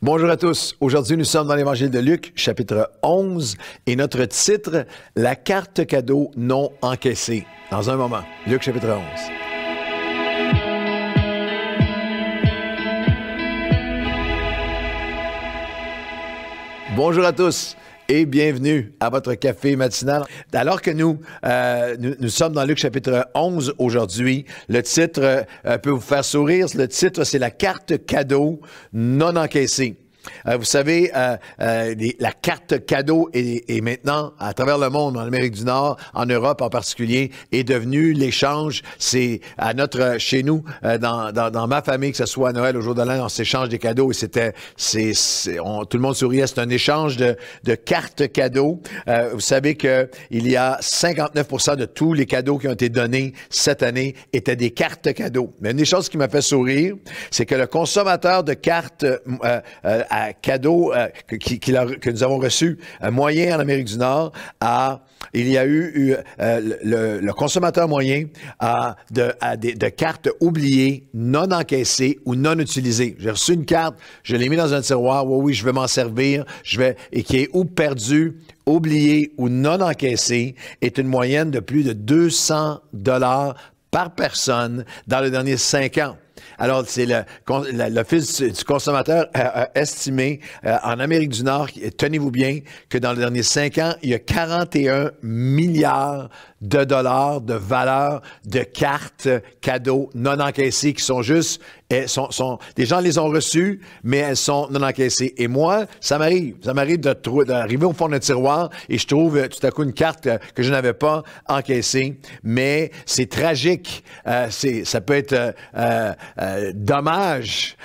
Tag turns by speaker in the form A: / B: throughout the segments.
A: Bonjour à tous. Aujourd'hui, nous sommes dans l'Évangile de Luc, chapitre 11, et notre titre, la carte cadeau non encaissée. Dans un moment, Luc, chapitre 11. Bonjour à tous et bienvenue à votre café matinal. Alors que nous sommes dans Luc chapitre 11 aujourd'hui, le titre peut vous faire sourire. Le titre, c'est la carte cadeau non encaissée. Vous savez, la carte cadeau est maintenant, à travers le monde, en Amérique du Nord, en Europe en particulier, est devenu l'échange. C'est chez nous, dans ma famille, que ce soit à Noël, au jour de l'an, on s'échange des cadeaux et tout le monde souriait. C'est un échange de cartes cadeaux. Vous savez que il y a 59% de tous les cadeaux qui ont été donnés cette année étaient des cartes cadeaux. Mais une des choses qui m'a fait sourire, c'est que le consommateur de cartes à cadeaux que nous avons reçus moyen en Amérique du Nord, il y a eu le consommateur moyen de cartes oubliées, non encaissées ou non utilisées. J'ai reçu une carte, je l'ai mis dans un tiroir, oui, je vais m'en servir, et qui est ou perdue, oubliée ou non encaissée, est une moyenne de plus de 200 $ par personne dans les derniers 5 ans. Alors, c'est l'Office du consommateur a estimé en Amérique du Nord, tenez-vous bien, que dans les derniers 5 ans, il y a 41 milliards de dollars de valeur de cartes cadeaux non encaissées qui sont juste, des gens les ont reçues, mais elles sont non encaissées. Et moi, ça m'arrive d'arriver au fond d'un tiroir et je trouve tout à coup une carte que je n'avais pas encaissée, mais c'est tragique. Ça peut être dommage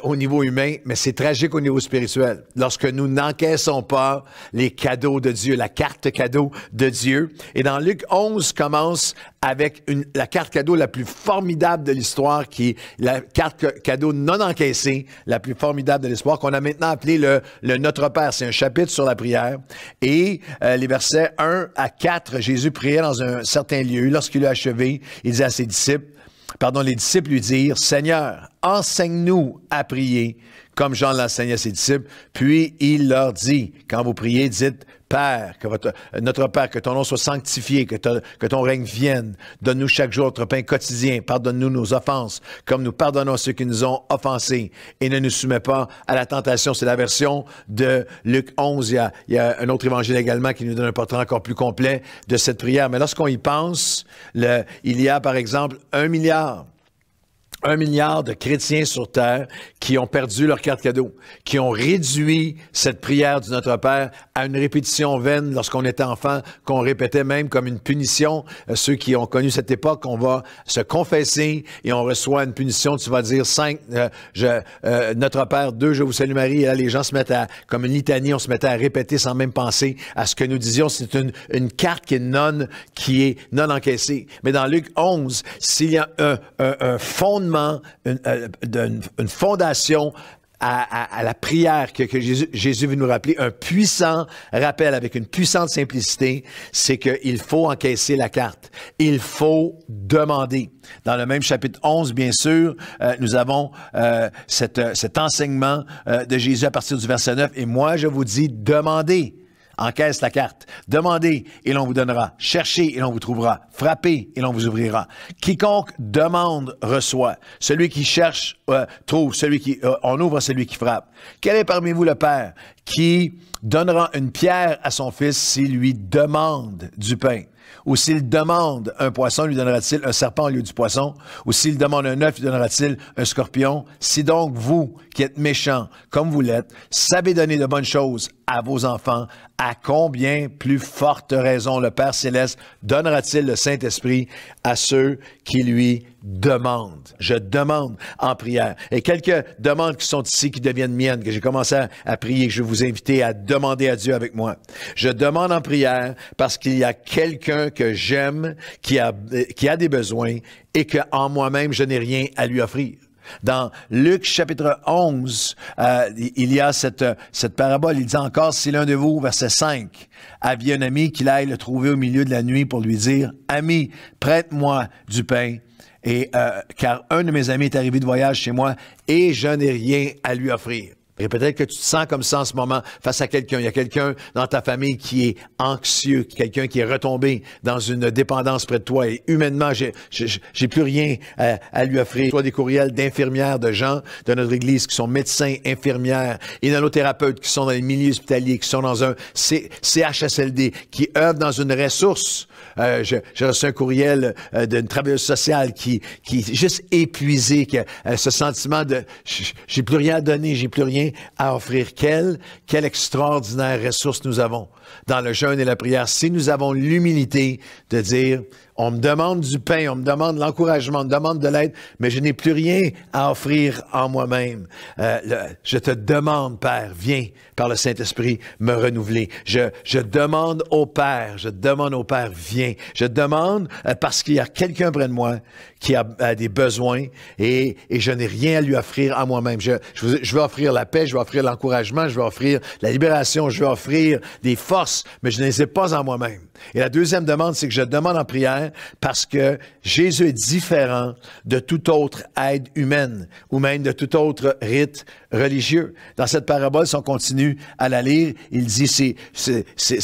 A: au niveau humain, mais c'est tragique au niveau spirituel. Lorsque nous n'encaissons pas les cadeaux de Dieu, la carte cadeau de Dieu. Et dans Luc 11 commence avec la carte cadeau la plus formidable de l'histoire, qui est la carte cadeau non encaissée, la plus formidable de l'histoire, qu'on a maintenant appelée le Notre Père. C'est un chapitre sur la prière. Et les versets 1 à 4, Jésus priait dans un certain lieu. Lorsqu'il a achevé, il dit à ses disciples, les disciples lui dirent, « Seigneur, enseigne-nous à prier, comme Jean l'enseignait à ses disciples. » Puis il leur dit, quand vous priez, dites, « Père, notre Père, que ton nom soit sanctifié, que ton règne vienne. Donne-nous chaque jour notre pain quotidien. Pardonne-nous nos offenses, comme nous pardonnons à ceux qui nous ont offensés. Et ne nous soumets pas à la tentation. » C'est la version de Luc 11. Il y a un autre évangile également qui nous donne un portrait encore plus complet de cette prière. Mais lorsqu'on y pense, il y a, par exemple, 1 milliard de chrétiens sur Terre qui ont perdu leur carte cadeau, qui ont réduit cette prière du Notre Père à une répétition vaine lorsqu'on était enfant, qu'on répétait même comme une punition. Ceux qui ont connu cette époque, on va se confesser et on reçoit une punition. Tu vas dire 5, Notre Père, 2, je vous salue Marie. Et là, les gens se mettent comme une litanie, on se mettait à répéter sans même penser à ce que nous disions. C'est une carte qui est non encaissée. Mais dans Luc 11, s'il y a un fondement, une fondation à la prière que Jésus veut nous rappeler, un puissant rappel avec une puissante simplicité, c'est qu'il faut encaisser la carte. Il faut demander. Dans le même chapitre 11, bien sûr, nous avons cet enseignement de Jésus à partir du verset 9. Et moi, je vous dis, demandez. Encaisse la carte. Demandez et l'on vous donnera. Cherchez et l'on vous trouvera. Frappez et l'on vous ouvrira. Quiconque demande reçoit. Celui qui cherche trouve. On ouvre à celui qui frappe. Quel est parmi vous le Père qui donnera une pierre à son fils s'il lui demande du pain? Ou s'il demande un poisson, lui donnera-t-il un serpent au lieu du poisson? Ou s'il demande un œuf, lui donnera-t-il un scorpion? Si donc vous, qui êtes méchants, comme vous l'êtes, savez donner de bonnes choses à vos enfants, à combien plus forte raison le Père Céleste donnera-t-il le Saint-Esprit à ceux qui lui demandent? Je demande en prière. Et quelques demandes qui sont ici, qui deviennent miennes, que j'ai commencé à prier, que je vais vous inviter à demander à Dieu avec moi. Je demande en prière parce qu'il y a quelqu'un que j'aime, qui a des besoins et qu'en moi-même, je n'ai rien à lui offrir. Dans Luc chapitre 11, il y a cette parabole. Il dit encore, si l'un de vous, verset 5, aviez un ami, qu'il aille le trouver au milieu de la nuit pour lui dire, « Ami, prête-moi du pain. » car un de mes amis est arrivé de voyage chez moi et je n'ai rien à lui offrir. Et peut-être que tu te sens comme ça en ce moment face à quelqu'un. Il y a quelqu'un dans ta famille qui est anxieux, quelqu'un qui est retombé dans une dépendance près de toi. Et humainement, j'ai plus rien à lui offrir. Soit des courriels d'infirmières, de gens de notre Église qui sont médecins, infirmières, inhalothérapeutes qui sont dans les milieux hospitaliers, qui sont dans un CHSLD, qui œuvrent dans une ressource. J'ai reçu un courriel d'une travailleuse sociale qui est juste épuisée, qui a ce sentiment de j'ai plus rien à donner, j'ai plus rien à offrir. Quelle extraordinaire ressource nous avons dans le jeûne et la prière. Si nous avons l'humilité de dire, on me demande du pain, on me demande l'encouragement, on me demande de l'aide, mais je n'ai plus rien à offrir en moi-même. Je te demande, Père, viens par le Saint-Esprit me renouveler. Je demande au Père, viens. Je demande parce qu'il y a quelqu'un près de moi qui a des besoins et je n'ai rien à lui offrir à moi-même. Je vais offrir la paix, je vais offrir l'encouragement, je vais offrir la libération, je vais offrir des forces, mais je ne les ai pas en moi-même. Et la deuxième demande, c'est que je demande en prière parce que Jésus est différent de toute autre aide humaine ou même de tout autre rite religieux. Dans cette parabole, si on continue à la lire, il dit, c'est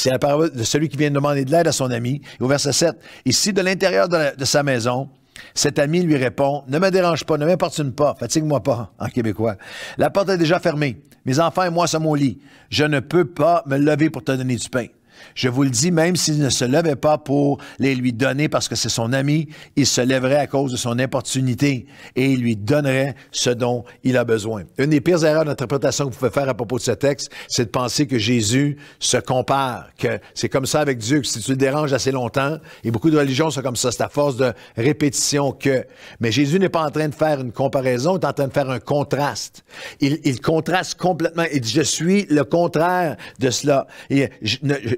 A: la parabole de celui qui vient demander de l'aide à son ami. Et au verset 7, ici, de l'intérieur de sa maison, cet ami lui répond, « Ne me dérange pas, ne m'importune pas, fatigue-moi pas, en québécois. La porte est déjà fermée. Mes enfants et moi sommes au lit. Je ne peux pas me lever pour te donner du pain. » Je vous le dis, même s'il ne se levait pas pour les lui donner parce que c'est son ami, il se lèverait à cause de son importunité et il lui donnerait ce dont il a besoin. Une des pires erreurs d'interprétation que vous pouvez faire à propos de ce texte, c'est de penser que Jésus se compare, que c'est comme ça avec Dieu, que si tu le déranges assez longtemps, et beaucoup de religions sont comme ça, c'est à force de répétition que... Mais Jésus n'est pas en train de faire une comparaison, il est en train de faire un contraste. Il contraste complètement. Il dit, je suis le contraire de cela. Et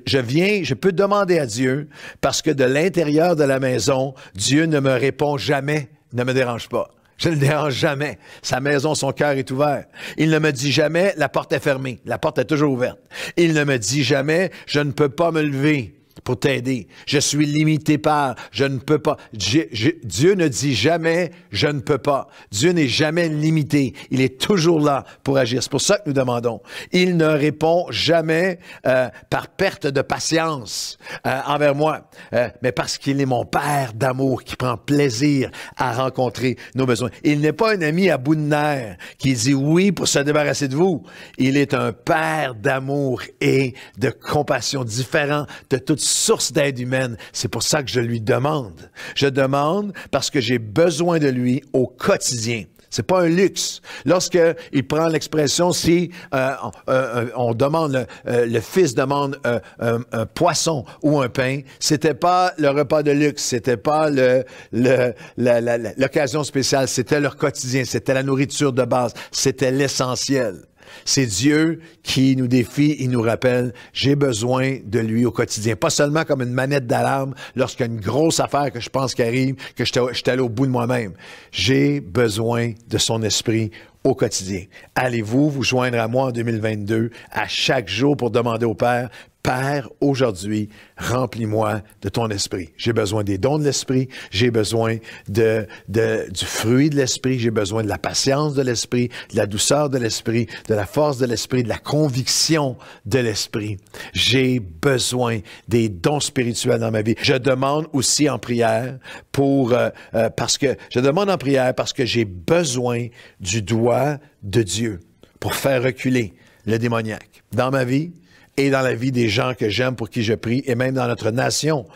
A: je peux demander à Dieu parce que de l'intérieur de la maison, Dieu ne me répond jamais, ne me dérange pas. Je ne le dérange jamais. Sa maison, son cœur est ouvert. Il ne me dit jamais, la porte est fermée. La porte est toujours ouverte. Il ne me dit jamais, je ne peux pas me lever pour t'aider. Je suis limité par, je ne peux pas. Dieu ne dit jamais, je ne peux pas. Dieu n'est jamais limité. Il est toujours là pour agir. C'est pour ça que nous demandons. Il ne répond jamais par perte de patience envers moi, mais parce qu'il est mon Père d'amour qui prend plaisir à rencontrer nos besoins. Il n'est pas un ami à bout de nerfs qui dit oui pour se débarrasser de vous. Il est un Père d'amour et de compassion différent de toute source d'aide humaine. C'est pour ça que je lui demande. Je demande parce que j'ai besoin de lui au quotidien. C'est pas un luxe. Lorsqu'il prend l'expression, si on demande, le fils demande un poisson ou un pain, c'était pas le repas de luxe, c'était pas l'occasion spéciale, c'était leur quotidien, c'était la nourriture de base, c'était l'essentiel. C'est Dieu qui nous défie, il nous rappelle, j'ai besoin de lui au quotidien. Pas seulement comme une manette d'alarme lorsqu'il y a une grosse affaire que je pense qui arrive, que je suis allé au bout de moi-même. J'ai besoin de son esprit au quotidien. Allez-vous vous joindre à moi en 2022 à chaque jour pour demander au Père, Père, aujourd'hui, remplis-moi de ton esprit. J'ai besoin des dons de l'esprit, j'ai besoin du fruit de l'esprit, j'ai besoin de la patience de l'esprit, de la douceur de l'esprit, de la force de l'esprit, de la conviction de l'esprit. J'ai besoin des dons spirituels dans ma vie. Je demande aussi en prière parce que j'ai besoin du doigt de Dieu pour faire reculer le démoniaque dans ma vie et dans la vie des gens que j'aime, pour qui je prie, et même dans notre nation,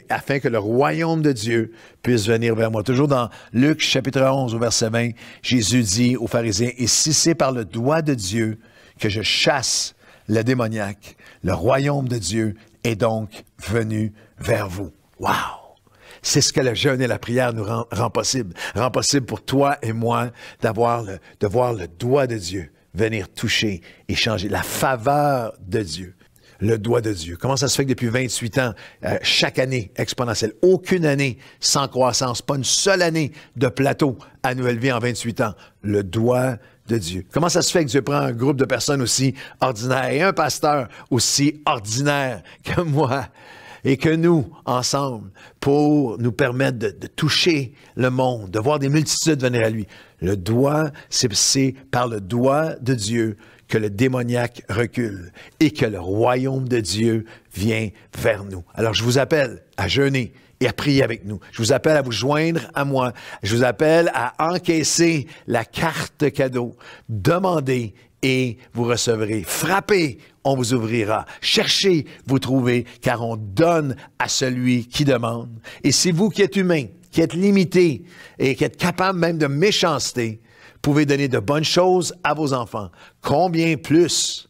A: afin que le royaume de Dieu puisse venir vers moi. Toujours dans Luc chapitre 11 au verset 20, Jésus dit aux pharisiens, « Et si c'est par le doigt de Dieu que je chasse le démoniaque, le royaume de Dieu est donc venu vers vous. » Wow! C'est ce que le jeûne et la prière nous rend possible. Rend possible pour toi et moi de voir le doigt de Dieu venir toucher et changer, la faveur de Dieu, le doigt de Dieu. Comment ça se fait que depuis 28 ans, chaque année exponentielle, aucune année sans croissance, pas une seule année de plateau à Nouvelle Vie en 28 ans, le doigt de Dieu. Comment ça se fait que Dieu prend un groupe de personnes aussi ordinaires et un pasteur aussi ordinaire que moi? et que nous, ensemble, pour nous permettre de toucher le monde, de voir des multitudes venir à lui, c'est par le doigt de Dieu que le démoniaque recule et que le royaume de Dieu vient vers nous. Alors, je vous appelle à jeûner et à prier avec nous. Je vous appelle à vous joindre à moi. Je vous appelle à encaisser la carte cadeau. Demandez et vous recevrez. Frappez, on vous ouvrira. Cherchez, vous trouvez, car on donne à celui qui demande. Et c'est vous qui êtes humain, qui êtes limité et qui êtes capable même de méchanceté, pouvez donner de bonnes choses à vos enfants. Combien plus,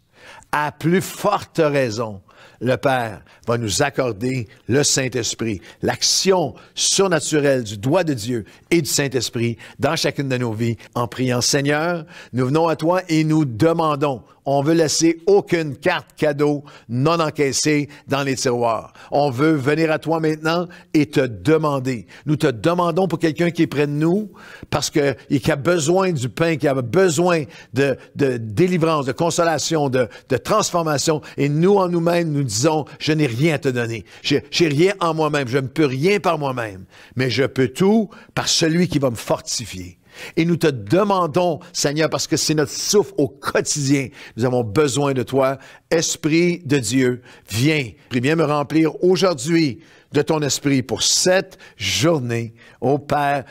A: à plus forte raison, le Père va nous accorder le Saint-Esprit, l'action surnaturelle du doigt de Dieu et du Saint-Esprit dans chacune de nos vies. En priant, Seigneur, nous venons à toi et nous demandons. On veut laisser aucune carte cadeau non encaissée dans les tiroirs. On veut venir à toi maintenant et te demander. Nous te demandons pour quelqu'un qui est près de nous parce qu'il a besoin du pain, qui a besoin de délivrance, de consolation, de transformation. Et nous, en nous-mêmes, nous disons, je n'ai rien à te donner. J'ai rien en moi-même. Je ne peux rien par moi-même. Mais je peux tout par celui qui va me fortifier. Et nous te demandons, Seigneur, parce que c'est notre souffle au quotidien, nous avons besoin de toi. Esprit de Dieu, viens me remplir aujourd'hui de ton esprit pour cette journée, ô Père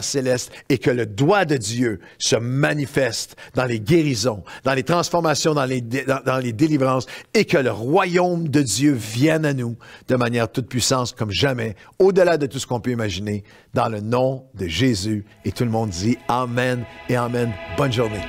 A: Céleste, et que le doigt de Dieu se manifeste dans les guérisons, dans les transformations, dans les délivrances, et que le royaume de Dieu vienne à nous de manière toute puissance comme jamais, au-delà de tout ce qu'on peut imaginer, dans le nom de Jésus. Et tout le monde dit Amen et Amen. Bonne journée.